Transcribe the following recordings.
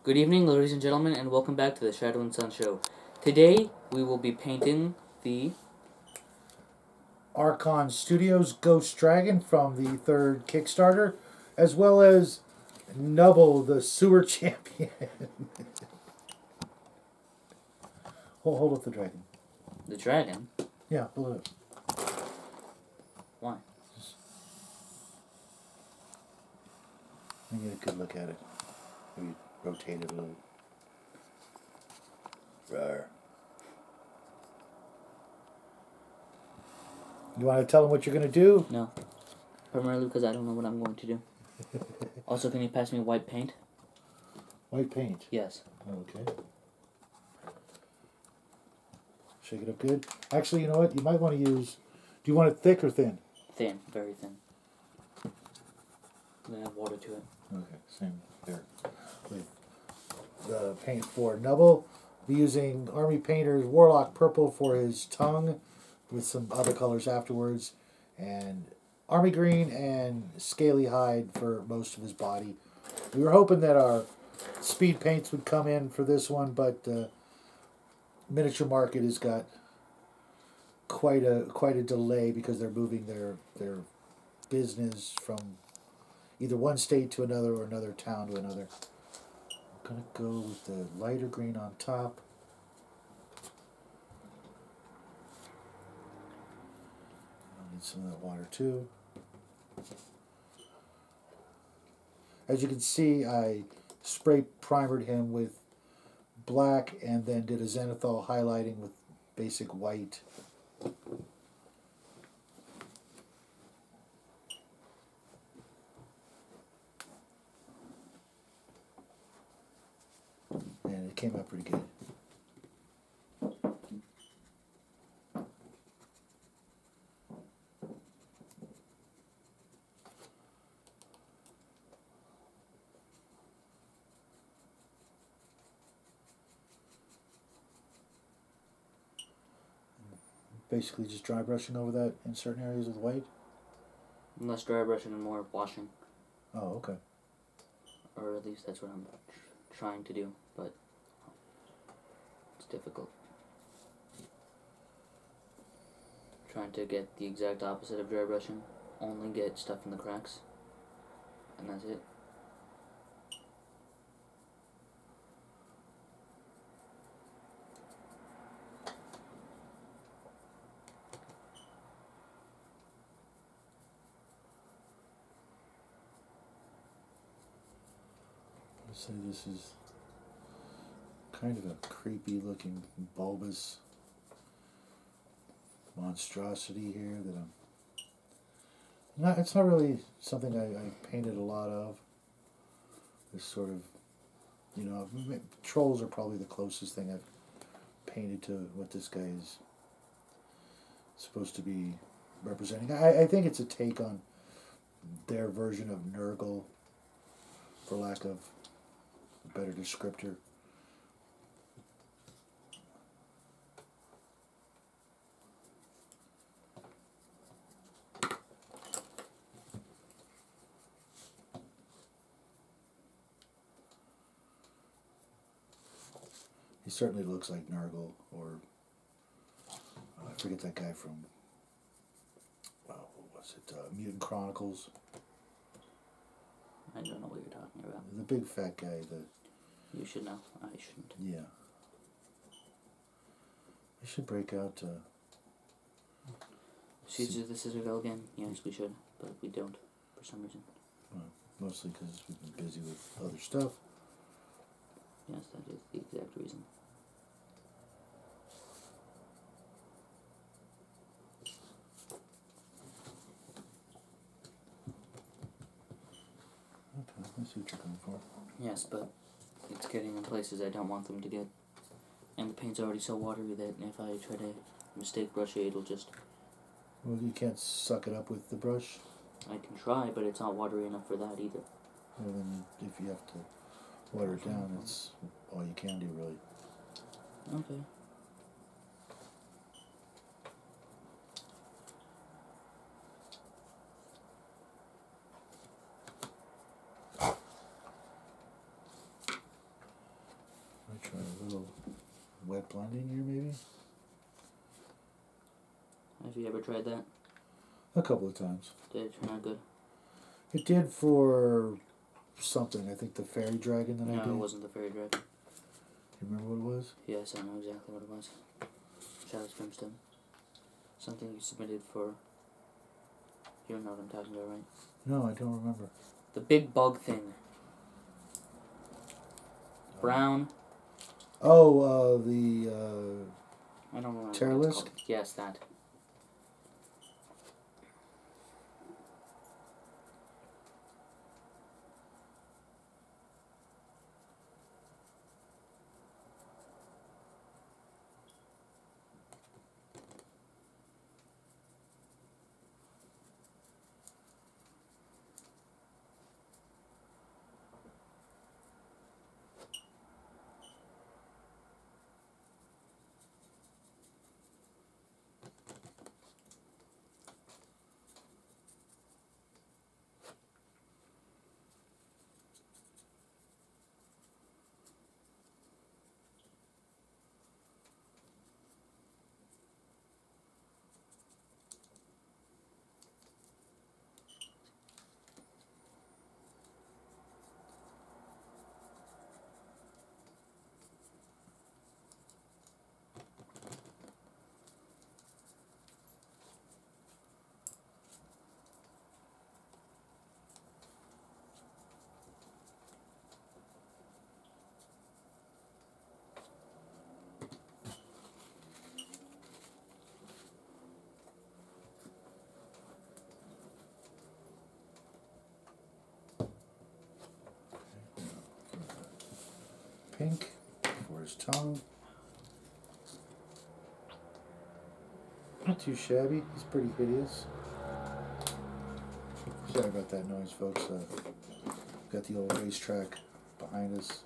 Good evening, ladies and gentlemen, and welcome back to the Shadow and Sun Show. Today, we will be painting the Archon Studios Ghost Dragon from the third Kickstarter, as well as Nubble, the sewer champion. hold up the dragon. The dragon? Yeah, hold it up. Why? Let me get a good look at it. Maybe rotate it a little. Rawr. You want to tell them what you're going to do? No. Primarily because I don't know what I'm going to do. Also, can you pass me white paint? White paint? Yes. Okay. Shake it up good. Actually, you know what? You might want to use... Do you want it thick or thin? Thin. Very thin. I'm going to add water to it. Okay, same there. With the paint for Nubble, be using Army Painter's Warlock Purple for his tongue, with some other colors afterwards, and Army Green and Scaly Hide for most of his body. We were hoping that our speed paints would come in for this one, but the miniature market has got quite a delay because they're moving their business from either one state to another or another town to another. I'm going to go with the lighter green on top. I'll need some of that water too. As you can see, I spray primered him with black and then did a zenithal highlighting with basic white. And it came out pretty good. Basically just dry brushing over that in certain areas with white. Less dry brushing and more washing. Oh, okay. Or at least that's what I'm trying to do, but it's difficult. Trying to get the exact opposite of dry brushing. Only get stuff in the cracks. And that's it. I'd say this is kind of a creepy looking bulbous monstrosity here that I'm not, it's not really something I painted a lot of. This sort of, trolls are probably the closest thing I've painted to what this guy is supposed to be representing. I think it's a take on their version of Nurgle, for lack of a better descriptor. He certainly looks like Nurgle, or I forget that guy from, what was it, Mutant Chronicles. I don't know what you're talking about. The big fat guy, You should know. I shouldn't. yeah. We should break out, Should use the scissor go again? Yes, we should, but we don't, for some reason. mostly because we've been busy with other stuff. Yes, that is the exact reason. Okay, I see what you're going for. Yes, but it's getting in places I don't want them to get. And the paint's already so watery that if I try to mistake brush it, it'll just... Well, you can't suck it up with the brush. I can try, but it's not watery enough for that either. Well, then if you have to water it down, it's all you can do, really. Okay. Try a little wet blending here, maybe. Have you ever tried that? A couple of times. Did it turn out good? It did for something. I think the fairy dragon that I did. No, it wasn't the fairy dragon. You remember what it was? Yes, I know exactly what it was. Shadow's Brimstone. Something you submitted for... You know what I'm talking about, right? No, I don't remember. The big bug thing. Brown. Oh, I don't remember Terralisk? what it's called. Yes, that. pink for his tongue. Not too shabby. He's pretty hideous. Sorry about that noise, folks. Got the old racetrack behind us.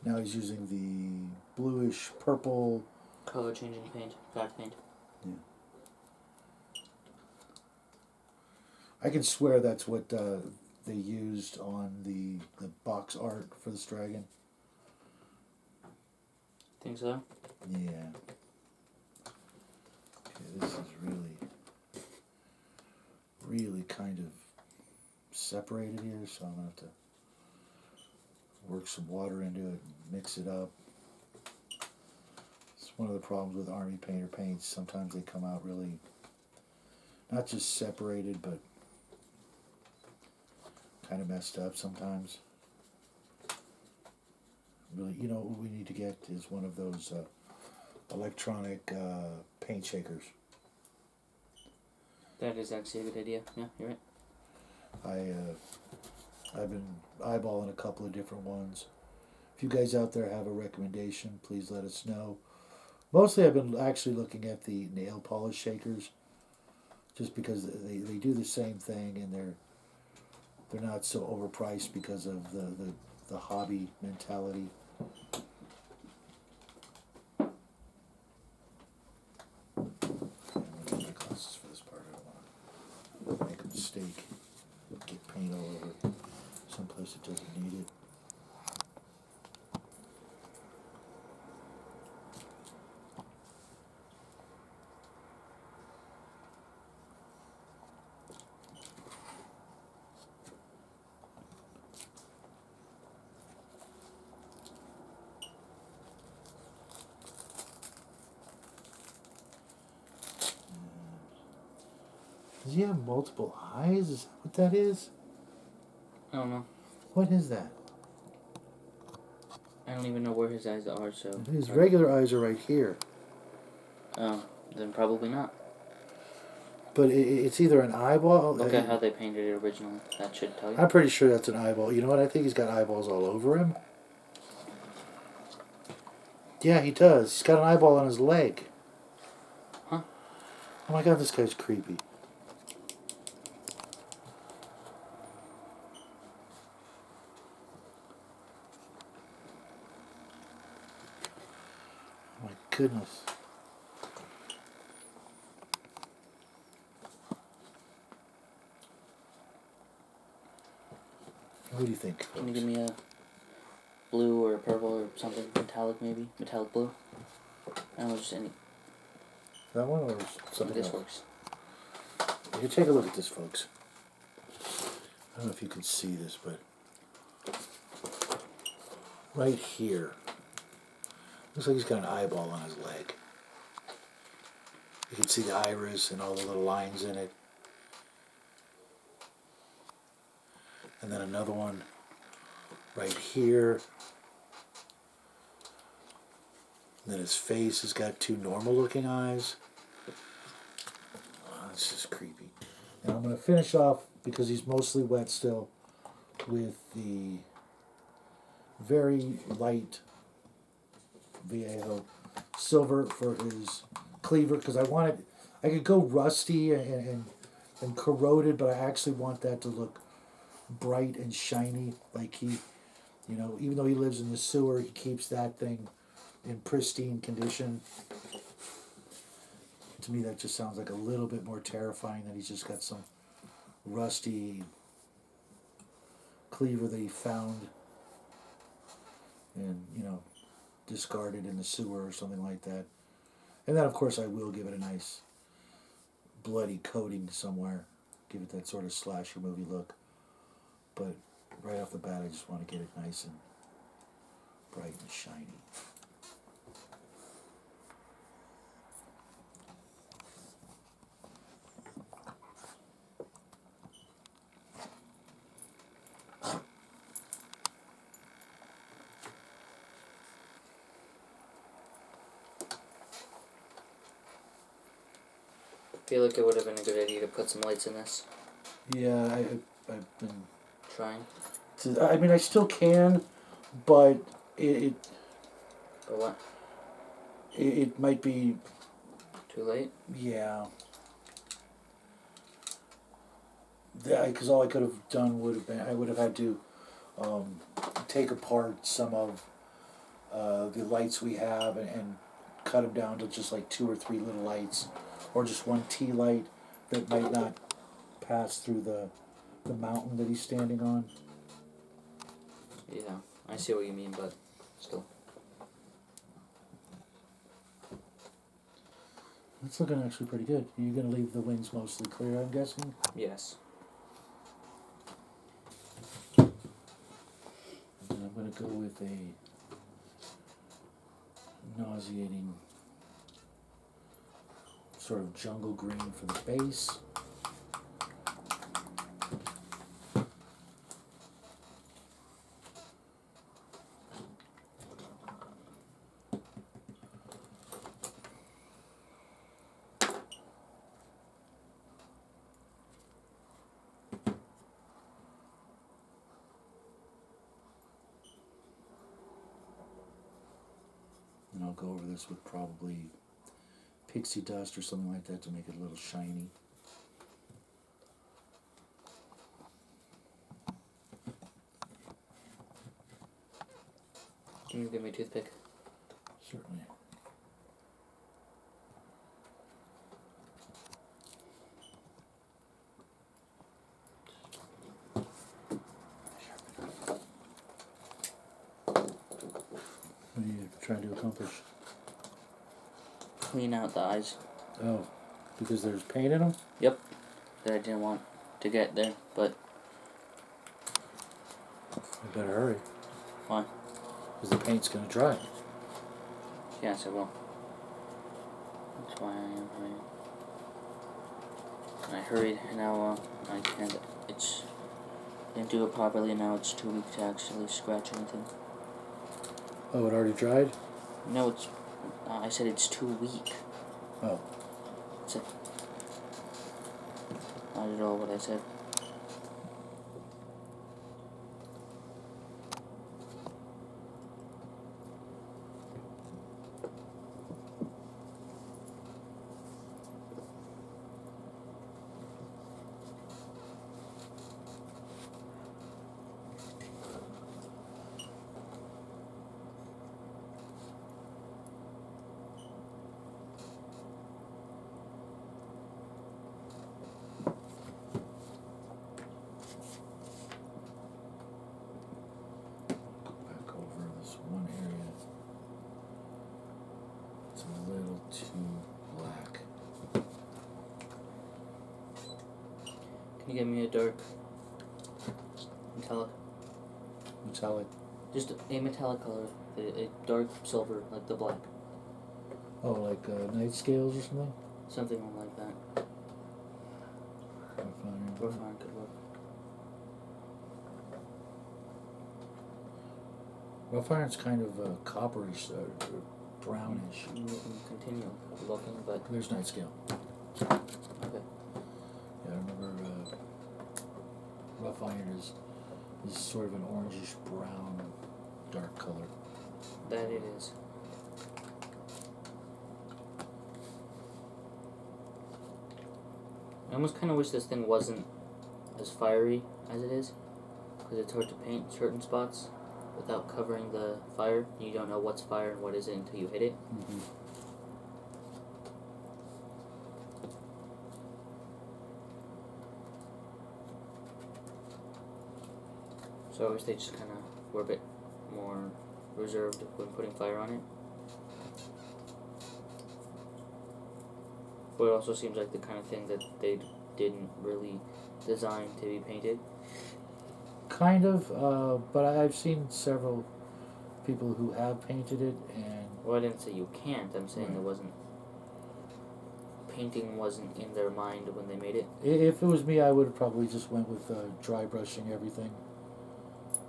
Now he's using the bluish purple color changing paint, black paint. Yeah. I can swear that's what they used on the box art for this dragon. Think so? Yeah. Okay, this is really kind of separated here, so I'm going to have to work some water into it, mix it up. It's one of the problems with Army Painter paints. Sometimes they come out really, not just separated, but kind of messed up sometimes. Really, you know what we need to get is one of those electronic paint shakers. That is actually a good idea. Yeah, you're right. I've been eyeballing a couple of different ones. If you guys out there have a recommendation, please let us know. Mostly I've been actually looking at the nail polish shakers, just because they do the same thing and they're not so overpriced because of the hobby mentality. I'm going to get my glasses for this part. I don't want to make a mistake. Get paint all over someplace it doesn't need it. Does he have multiple eyes? Is that what that is? I don't know. What is that? I don't even know where his eyes are, so... His regular eyes are right here. Oh, then probably not. But it's either an eyeball... Look at how they painted it originally. That should tell you. I'm pretty sure that's an eyeball. You know what? I think he's got eyeballs all over him. Yeah, he does. He's got an eyeball on his leg. Huh? Oh my god, this guy's creepy. goodness. What do you think, folks? Can you give me a blue or a purple or something metallic, maybe metallic blue? I don't know, just any. That one or something This else? works. Here, take a look at this, folks. I don't know if you can see this, but right here, looks like he's got an eyeball on his leg. You can see the iris and all the little lines in it. And then another one right here. And then his face has got two normal looking eyes. Oh, it's just creepy. Now I'm going to finish off, because he's mostly wet still, with the very light Viejo silver for his cleaver, because I could go rusty and corroded, but I actually want that to look bright and shiny, like he, even though he lives in the sewer, he keeps that thing in pristine condition. To me, that just sounds like a little bit more terrifying that he's just got some rusty cleaver that he found and, discarded in the sewer or something like that. And then, of course, I will give it a nice bloody coating somewhere. Give it that sort of slasher movie look. But right off the bat, I just want to get it nice and bright and shiny. I feel like it would have been a good idea to put some lights in this. Yeah, I've been Trying. I mean, I still can, but it But what? it might be, Too late? yeah. Because all I could have done would have been, I would have had to take apart some of the lights we have and cut them down to just like 2 or 3 little lights, or just one tea light that might not pass through the mountain that he's standing on. Yeah, I see what you mean, but still. It's looking actually pretty good. You're going to leave the wings mostly clear, I'm guessing? Yes. And I'm going to go with a nauseating sort of jungle green for the base. And I'll go over this with probably pixie dust or something like that to make it a little shiny. Can you give me a toothpick? Certainly. What are you trying to accomplish? Clean out the eyes. Oh, because there's paint in them? Yep. That I didn't want to get there, but You better hurry. why? Because the paint's going to dry. Yes, it will. That's why I am hurrying. I hurried, and now I can't. Didn't do it properly, and now it's too weak to actually scratch anything. Oh, it already dried? No, it's. I said it's too weak. Oh. That's it. Not at all what I said. Can you get me a dark metallic? Metallic. Just a metallic color, a dark silver, like the black. Oh, like night scales or something? Something like that. Rough iron could work. Rough iron's kind of copperish, brownish. You can continue looking, but... There's night scale. Okay. Yeah, I remember rough iron is sort of an orangish brown, dark color. That it is. I almost kind of wish this thing wasn't as fiery as it is, because it's hard to paint certain spots without covering the fire. You don't know what's fire and what isn't until you hit it. Mm-hmm. So I wish they just kind of were a bit more reserved when putting fire on it. But it also seems like the kind of thing that they didn't really design to be painted. Kind of, but I've seen several people who have painted it, and... Well, I didn't say you can't. I'm saying Right. it wasn't... Painting wasn't in their mind when they made it. If it was me, I would have probably just went with dry brushing everything,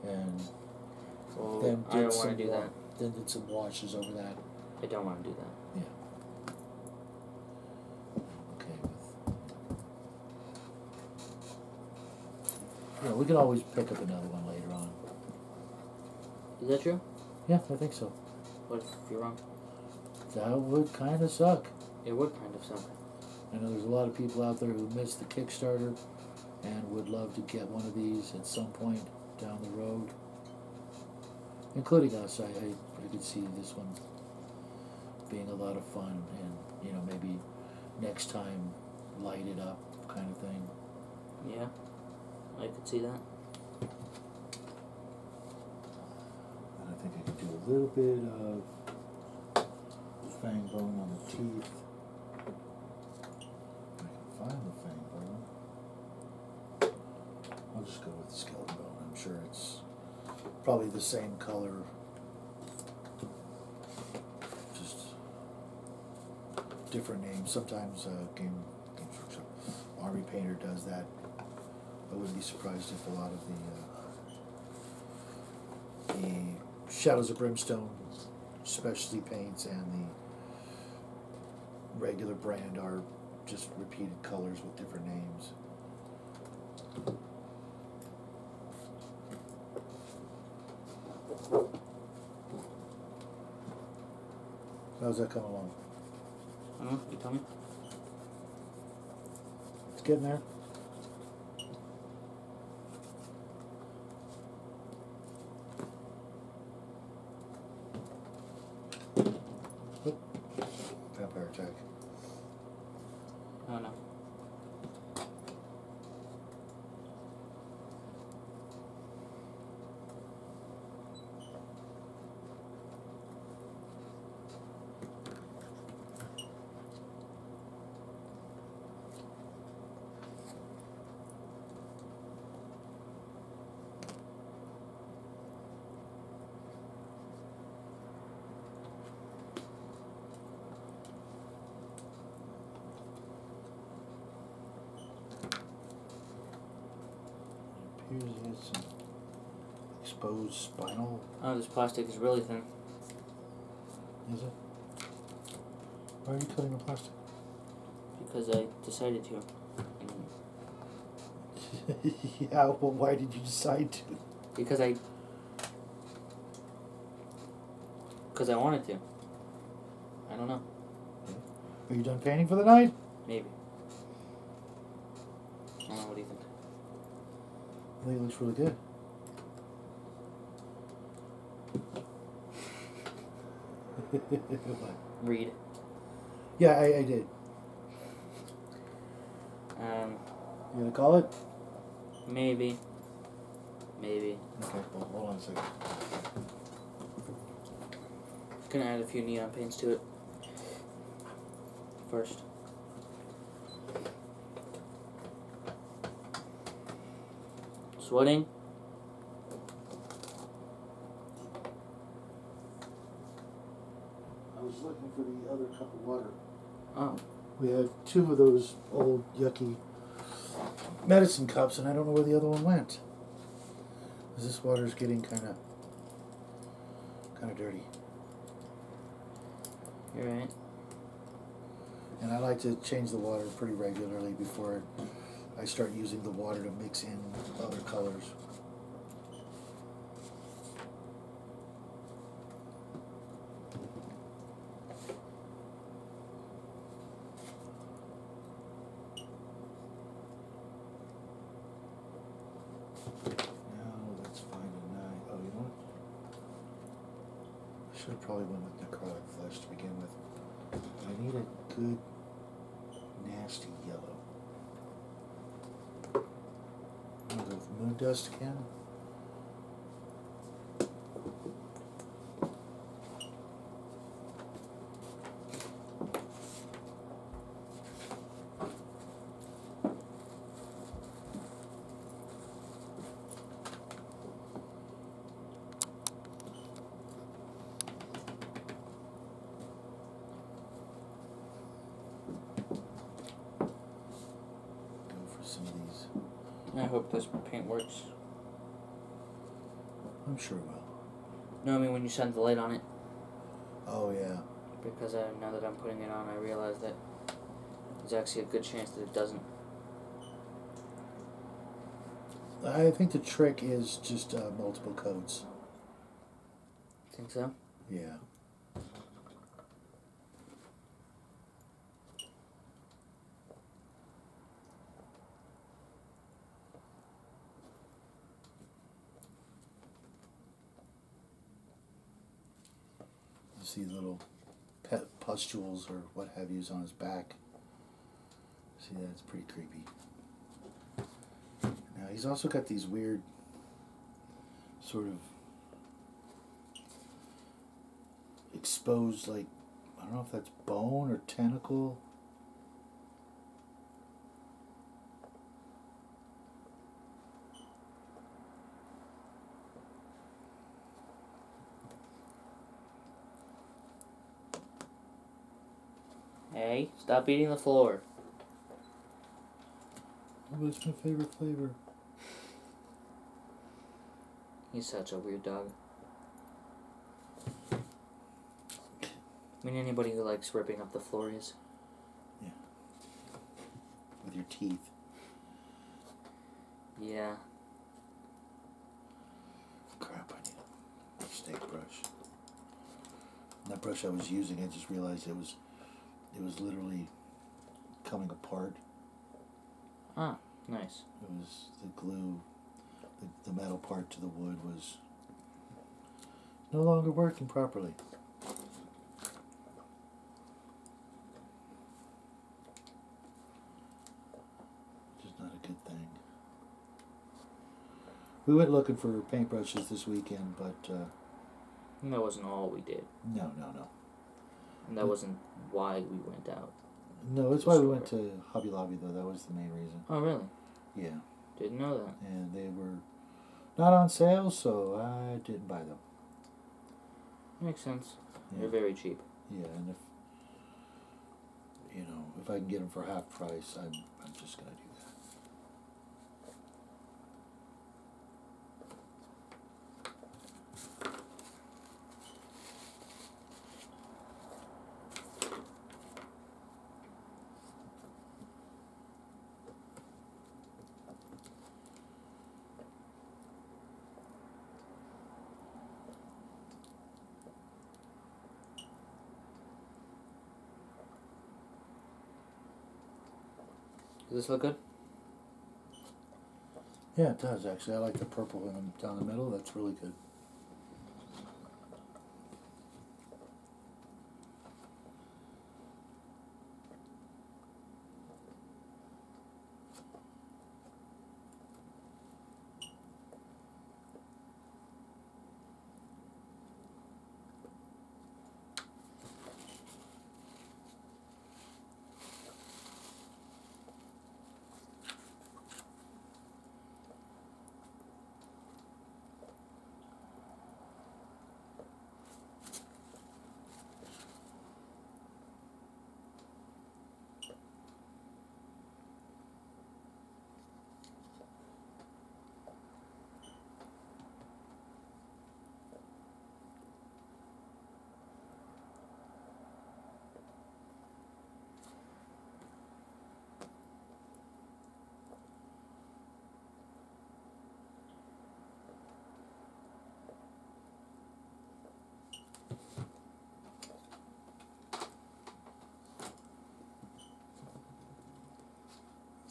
and Well, then I don't want to do that. Then did some washes over that. I don't want to do that. Yeah. Okay. Yeah, we could always pick up another one later on. Is that true? Yeah, I think so. What if you're wrong? That would kind of suck. It would kind of suck. I know there's a lot of people out there who missed the Kickstarter and would love to get one of these at some point down the road. Including us. I could see this one being a lot of fun, and maybe next time light it up kind of thing. Yeah, I could see that. And I think I could do a little bit of fang bone on the teeth. I can find the fang bone. I'll just go with the skeleton bone. I'm sure it's probably the same color. Just different names. Sometimes Game Workshop Army Painter does that. I wouldn't be surprised if a lot of the Shadows of Brimstone specialty paints and the regular brand are just repeated colors with different names. How's that coming along? I don't know, you tell me. It's getting there. Oop. Vampire attack. Oh no. Appears he has some exposed spinal. Oh, this plastic is really thin. Is it? Why are you cutting the plastic? Because I decided to. Yeah, well, why did you decide to? Because I wanted to. I don't know. Are you done painting for the night? Maybe. I don't know, what do you think? I think it looks really good. What? Read. Yeah, I did. You gonna call it? Maybe. Maybe. Okay, well, hold on a second. Gonna add a few neon paints to it. First. Sweating? I was looking for the other cup of water. Oh. We had 2 of those old yucky medicine cups, and I don't know where the other one went. This water's getting kind of dirty. You're right. And I like to change the water pretty regularly before I start using the water to mix in other colors. Should have probably went with necrotic flesh to begin with. But I need a good, nasty yellow. I'll go with moon dust again. Some of these. I hope this paint works. I'm sure it will. No, I mean when you shine the light on it. Oh yeah. Because now that I'm putting it on, I realize that there's actually a good chance that it doesn't. I think the trick is just multiple coats. Think so? Yeah. See little pet pustules or what have yous on his back. See, that's pretty creepy. Now he's also got these weird sort of exposed, like, I don't know if that's bone or tentacle. Hey, stop eating the floor. Oh, it's my favorite flavor. He's such a weird dog. I mean, anybody who likes ripping up the floor is. Yeah. With your teeth. Yeah. Crap, I need a steak brush. And that brush I was using, I just realized it was literally coming apart. Ah, nice. It was the glue, the metal part to the wood was no longer working properly. Which is not a good thing. We went looking for paintbrushes this weekend, but And that wasn't all we did. no. And that wasn't why we went out. No, that's why we went to Hobby Lobby, though. That was the main reason. Oh, really? Yeah. Didn't know that. And they were not on sale, so I didn't buy them. Makes sense. Yeah. They're very cheap. Yeah, and if I can get them for half price, I'm just gonna do that. Does this look good? Yeah, it does actually. I like the purple down the middle. That's really good.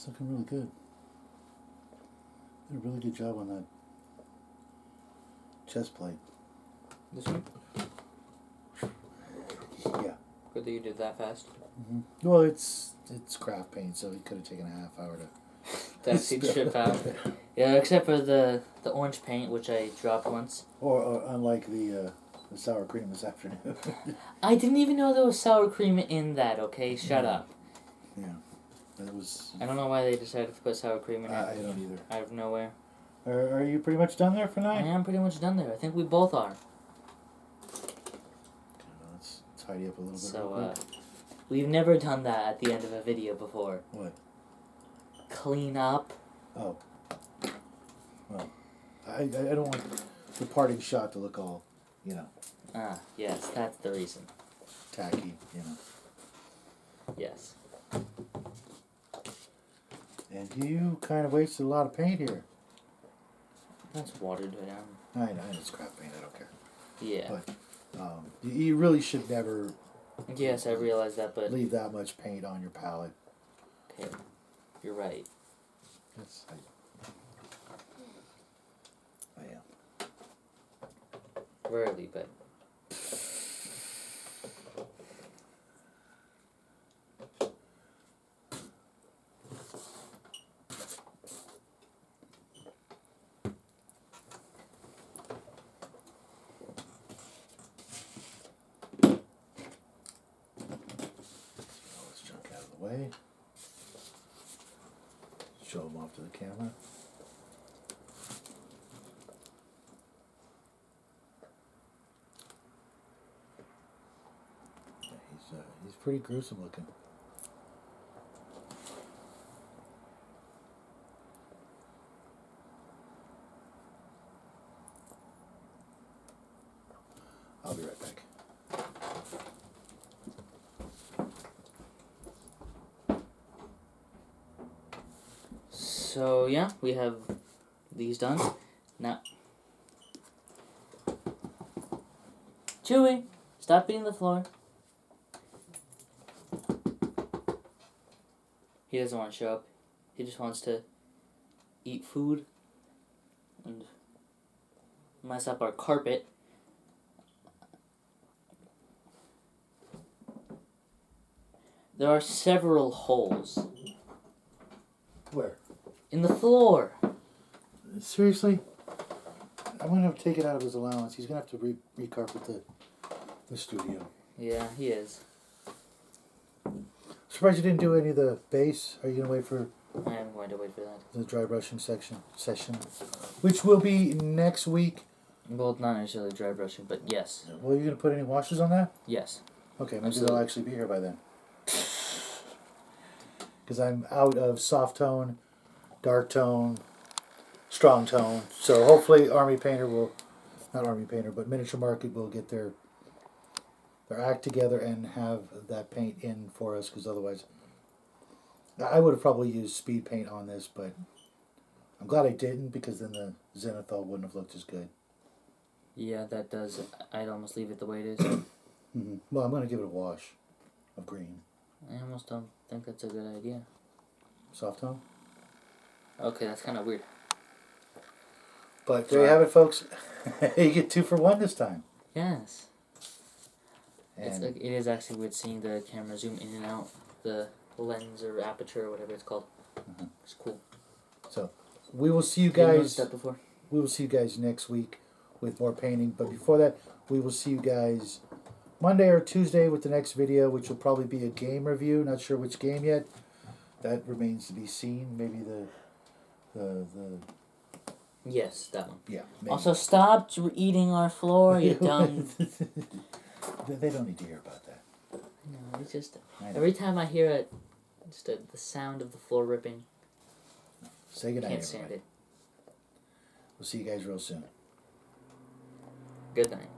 It's looking really good. Did a really good job on that chest plate. This one? Yeah. Good that you did that fast. Mm-hmm. Well, it's craft paint, so it could have taken a half hour to actually strip out. Yeah, except for the orange paint, which I dropped once. Or unlike the sour cream this afternoon. I didn't even know there was sour cream in that. Okay, shut up. Yeah, that was. I don't know why they decided to put sour cream in it. I don't either. Out of nowhere. Are you pretty much done there for I now? am pretty much done there. I think we both are. Okay, let's tidy up a little bit. So, we've never done that at the end of a video before. What? Clean up. Oh. Well, I don't want the parting shot to look all, Ah, yes, that's the reason. tacky, Yes. And you kind of wasted a lot of paint here. That's watered down. I know, it's crap paint, I don't care. Yeah. But you really should never Yes, I realize that, but... leave that much paint on your palette. Okay. You're right. That's, I am. Rarely, but... All this junk out of the way. Show them off to the camera. Yeah, he's pretty gruesome looking. I'll be right back. So, yeah, we have these done. Now... Chewy! Stop beating the floor. He doesn't want to show up. He just wants to eat food and mess up our carpet. There are several holes Where? in the floor. Seriously? I'm gonna have to take it out of his allowance. He's gonna have to recarpet the studio. Yeah, he is. Surprised you didn't do any of the base. Are you gonna wait for I am going to wait for that. the dry brushing session, which will be next week? Well, not necessarily dry brushing, but yes. Well, you gonna put any washes on that? Yes. Okay, maybe Absolutely. they'll actually be here by then. Because I'm out of soft tone, dark tone, strong tone. So hopefully Miniature Market will get their act together and have that paint in for us. Because otherwise, I would have probably used speed paint on this, but I'm glad I didn't, because then the Zenithal wouldn't have looked as good. Yeah, that does. I'd almost leave it the way it is. Mm-hmm. Well, I'm going to give it a wash of green. I almost don't think that's a good idea. Soft tone? Okay, that's kind of weird. But there you have it, folks. You get 2 for 1 this time. Yes. And It is actually weird seeing the camera zoom in and out the lens or aperture or whatever it's called. Mhm. It's cool. So we will see you Didn't notice guys. that before. We will see you guys next week with more painting. But before that, we will see you guys Monday or Tuesday with the next video, which will probably be a game review. Not sure which game yet. That remains to be seen. Maybe the Yes, that one. yeah. Maybe. Also, stop eating our floor, you dumb... They don't need to hear about that. No, it's just... I know. Every time I hear it, just the sound of the floor ripping, Say goodnight, can't stand everybody. it. We'll see you guys real soon. Good night.